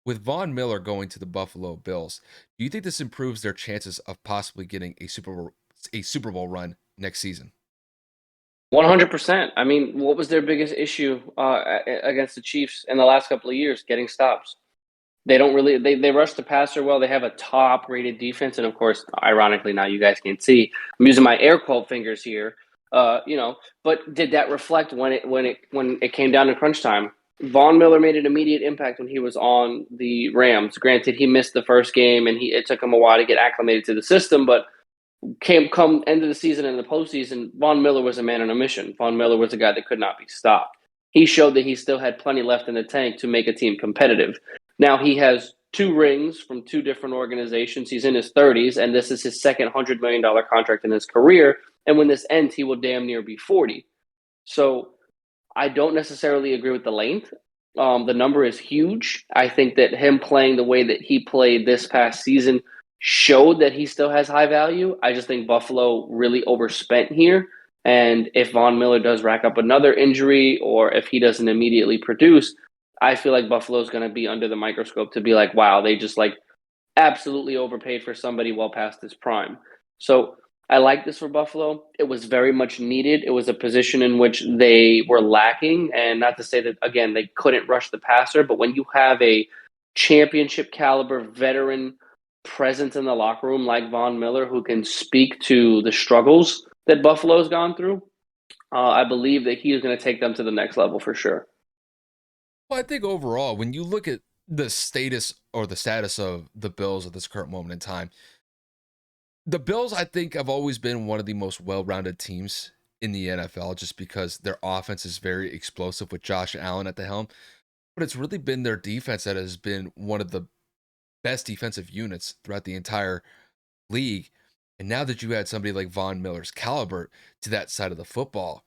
With Von Miller going to the Buffalo Bills, do you think this improves their chances of possibly getting a Super Bowl run next season? 100%. I mean, what was their biggest issue against the Chiefs in the last couple of years? Getting stops. They don't really they rush the passer well. They have a top rated defense, and of course, ironically, now you guys can't see. I'm using my air quote fingers here. But did that reflect when it came down to crunch time? Von Miller made an immediate impact when he was on the Rams. Granted, he missed the first game, and it took him a while to get acclimated to the system, but came come end of the season and the postseason, Von Miller was a man on a mission. Von Miller was a guy that could not be stopped. He showed that he still had plenty left in the tank to make a team competitive. Now he has two rings from two different organizations. He's in his 30s, and this is his second $100 million contract in his career. And when this ends, he will damn near be 40. So I don't necessarily agree with the length. The number is huge. I think that him playing the way that he played this past season showed that he still has high value. I just think Buffalo really overspent here. And if Von Miller does rack up another injury or if he doesn't immediately produce, I feel like Buffalo's going to be under the microscope to be like, wow, they just like absolutely overpaid for somebody well past his prime. So I like this for Buffalo. It was very much needed. It was a position in which they were lacking. And not to say that, again, they couldn't rush the passer, but when you have a championship caliber veteran presence in the locker room like Von Miller who can speak to the struggles that Buffalo's gone through, I believe that he is going to take them to the next level for sure. Well, I think overall, when you look at the status of the Bills at this current moment in time, the Bills, I think, have always been one of the most well-rounded teams in the NFL just because their offense is very explosive with Josh Allen at the helm. But it's really been their defense that has been one of the best defensive units throughout the entire league. And now that you add somebody like Von Miller's caliber to that side of the football,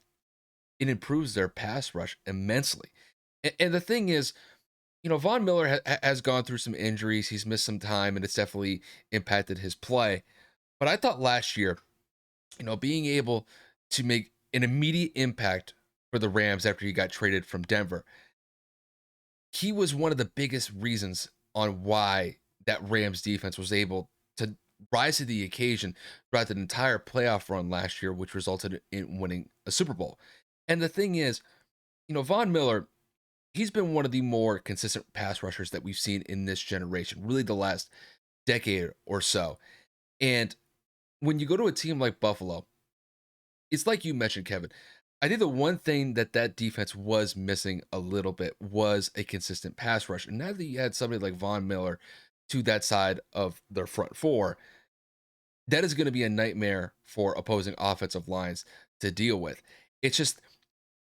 it improves their pass rush immensely. And the thing is, Von Miller has gone through some injuries. He's missed some time, and it's definitely impacted his play. But I thought last year, being able to make an immediate impact for the Rams after he got traded from Denver, he was one of the biggest reasons on why that Rams defense was able to rise to the occasion throughout the entire playoff run last year, which resulted in winning a Super Bowl. And the thing is, Von Miller, he's been one of the more consistent pass rushers that we've seen in this generation, really the last decade or so. And when you go to a team like Buffalo, it's like you mentioned, Kevin. I think the one thing that defense was missing a little bit was a consistent pass rush. And now that you had somebody like Von Miller to that side of their front four, that is going to be a nightmare for opposing offensive lines to deal with. It's just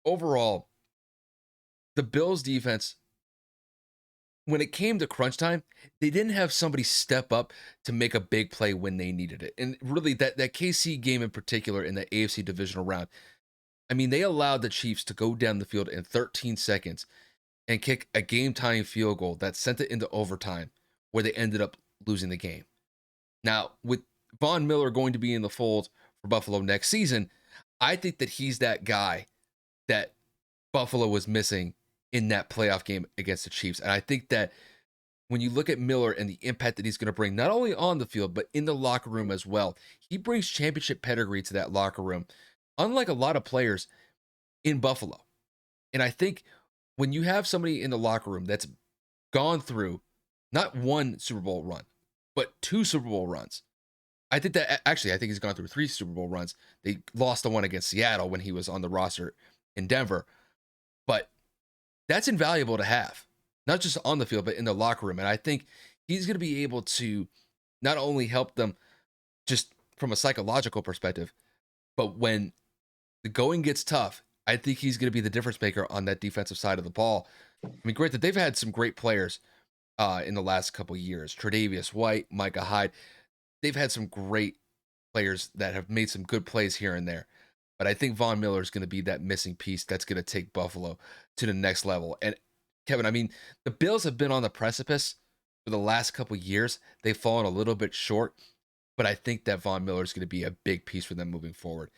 overall, the Bills defense, when it came to crunch time, they didn't have somebody step up to make a big play when they needed it. And really, that KC game in particular in the AFC divisional round, I mean, they allowed the Chiefs to go down the field in 13 seconds and kick a game tying field goal that sent it into overtime, where they ended up losing the game. Now, with Von Miller going to be in the fold for Buffalo next season, I think that he's that guy that Buffalo was missing in that playoff game against the Chiefs. And I think that when you look at Miller and the impact that he's going to bring, not only on the field, but in the locker room as well, he brings championship pedigree to that locker room, unlike a lot of players in Buffalo. And I think when you have somebody in the locker room that's gone through not one Super Bowl run, but two Super Bowl runs, I think that actually, I think he's gone through three Super Bowl runs. They lost the one against Seattle when he was on the roster in Denver. But that's invaluable to have, not just on the field, but in the locker room. And I think he's going to be able to not only help them just from a psychological perspective, but when the going gets tough, I think he's going to be the difference maker on that defensive side of the ball. I mean, great that they've had some great players in the last couple of years. Tre'Davious White, Micah Hyde. They've had some great players that have made some good plays here and there. But I think Von Miller is going to be that missing piece that's going to take Buffalo to the next level. And Kevin, I mean, the Bills have been on the precipice for the last couple of years. They've fallen a little bit short, but I think that Von Miller is going to be a big piece for them moving forward.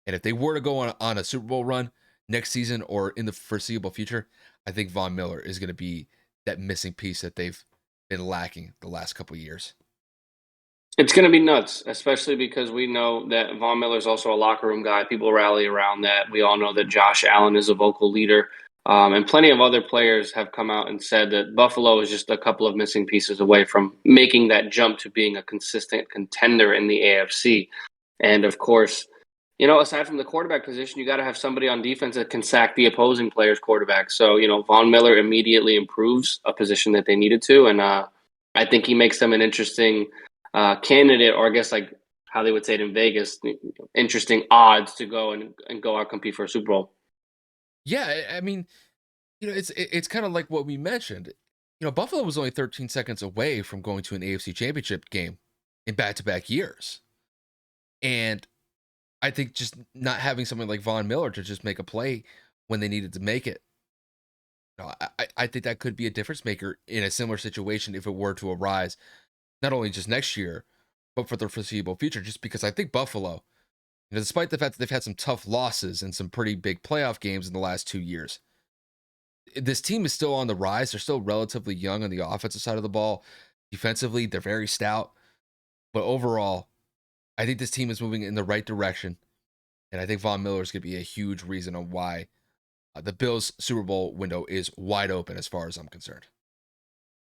And if they were to go on a Super Bowl run next season or in the foreseeable future, I think Von Miller is going to be that missing piece that they've been lacking the last couple of years. It's going to be nuts, especially because we know that Von Miller is also a locker room guy. People rally around that. We all know that Josh Allen is a vocal leader. And plenty of other players have come out and said that Buffalo is just a couple of missing pieces away from making that jump to being a consistent contender in the AFC. And of course, aside from the quarterback position, you got to have somebody on defense that can sack the opposing player's quarterback. So, Von Miller immediately improves a position that they needed to. And I think he makes them an interesting candidate, or I guess like how they would say it in Vegas, interesting odds to go and go out compete for a Super Bowl. Yeah, I mean, it's kind of like what we mentioned. Buffalo was only 13 seconds away from going to an AFC Championship game in back-to-back years. And I think just not having someone like Von Miller to just make a play when they needed to make it, I think that could be a difference maker in a similar situation if it were to arise, not only just next year, but for the foreseeable future. Just because I think Buffalo, despite the fact that they've had some tough losses and some pretty big playoff games in the last 2 years, this team is still on the rise. They're still relatively young on the offensive side of the ball. Defensively, they're very stout. But overall, I think this team is moving in the right direction. And I think Von Miller is going to be a huge reason on why the Bills' Super Bowl window is wide open as far as I'm concerned.